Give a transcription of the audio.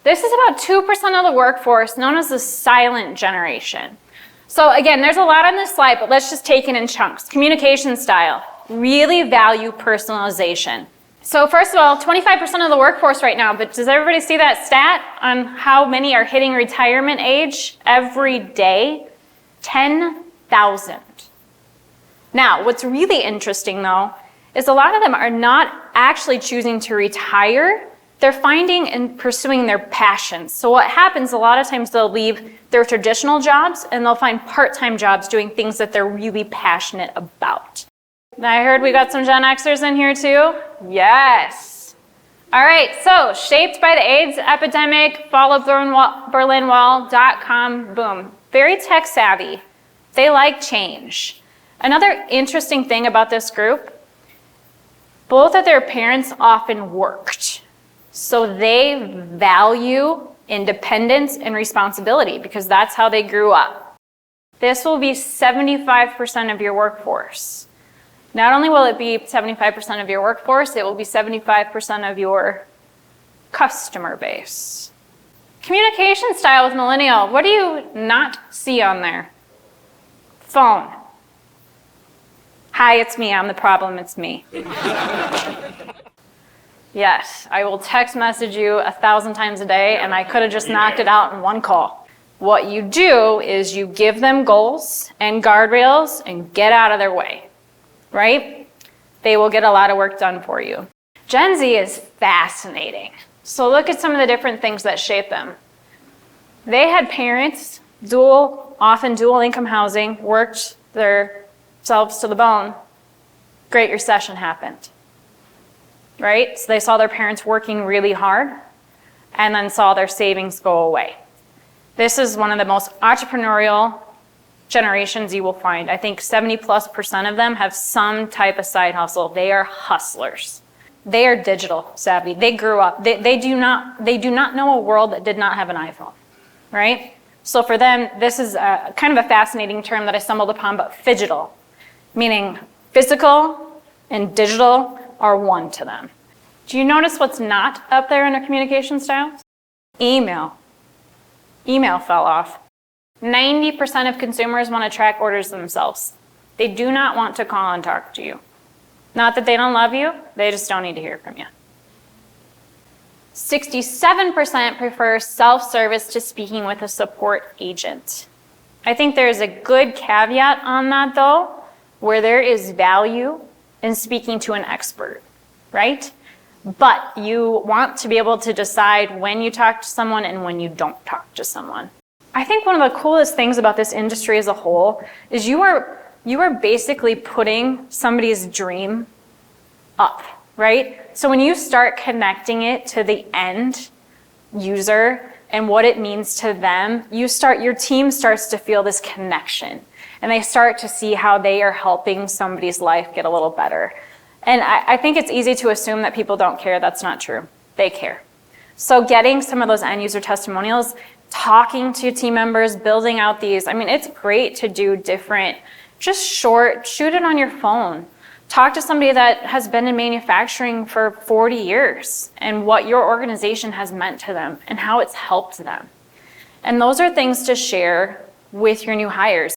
This is about 2% of the workforce, known as the silent generation. So again, there's a lot on this slide, but let's just take it in chunks. Communication style, really value personalization. So first of all, 25% of the workforce right now, but does everybody see that stat on how many are hitting retirement age every day? 10,000. Now, what's really interesting though, is a lot of them are not actually choosing to retire. They're finding and pursuing their passions. So what happens, a lot of times they'll leave their traditional jobs and they'll find part-time jobs doing things that they're really passionate about. I heard we got some Gen Xers in here too. Yes. All right, so shaped by the AIDS epidemic, fall of Berlin Wall.com, boom. Very tech savvy. They like change. Another interesting thing about this group, both of their parents often worked. So they value independence and responsibility because that's how they grew up. This will be 75% of your workforce. Not only will it be 75% of your workforce, it will be 75% of your customer base. Communication style with millennial. What do you not see on there? Phone. Hi, it's me. I'm the problem. It's me. Yes, I will text message you 1,000 times a day, and I could have just knocked it out in one call. What you do is you give them goals and guardrails and get out of their way, right? They will get a lot of work done for you. Gen Z is fascinating. So look at some of the different things that shape them. They had parents, often dual income housing, worked themselves to the bone. Great Recession happened. Right? So they saw their parents working really hard and then saw their savings go away. This is one of the most entrepreneurial generations you will find. I think 70+% of them have some type of side hustle. They are hustlers. They are digital savvy. They grew up. They do not know a world that did not have an iPhone, right? So for them, this is kind of a fascinating term that I stumbled upon, but phygital, meaning physical and digital are one to them. Do you notice what's not up there under communication styles? Email. Email fell off. 90% of consumers want to track orders themselves. They do not want to call and talk to you. Not that they don't love you, they just don't need to hear from you. 67% prefer self-service to speaking with a support agent. I think there's a good caveat on that though, where there is value in speaking to an expert, right? But you want to be able to decide when you talk to someone and when you don't talk to someone. I think one of the coolest things about this industry as a whole is you are basically putting somebody's dream up, right? So when you start connecting it to the end user and what it means to them, your team starts to feel this connection. And they start to see how they are helping somebody's life get a little better. And I think it's easy to assume that people don't care. That's not true. They care. So getting some of those end user testimonials, talking to team members, building out these, it's great to do different, just short, shoot it on your phone. Talk to somebody that has been in manufacturing for 40 years and what your organization has meant to them and how it's helped them. And those are things to share with your new hires.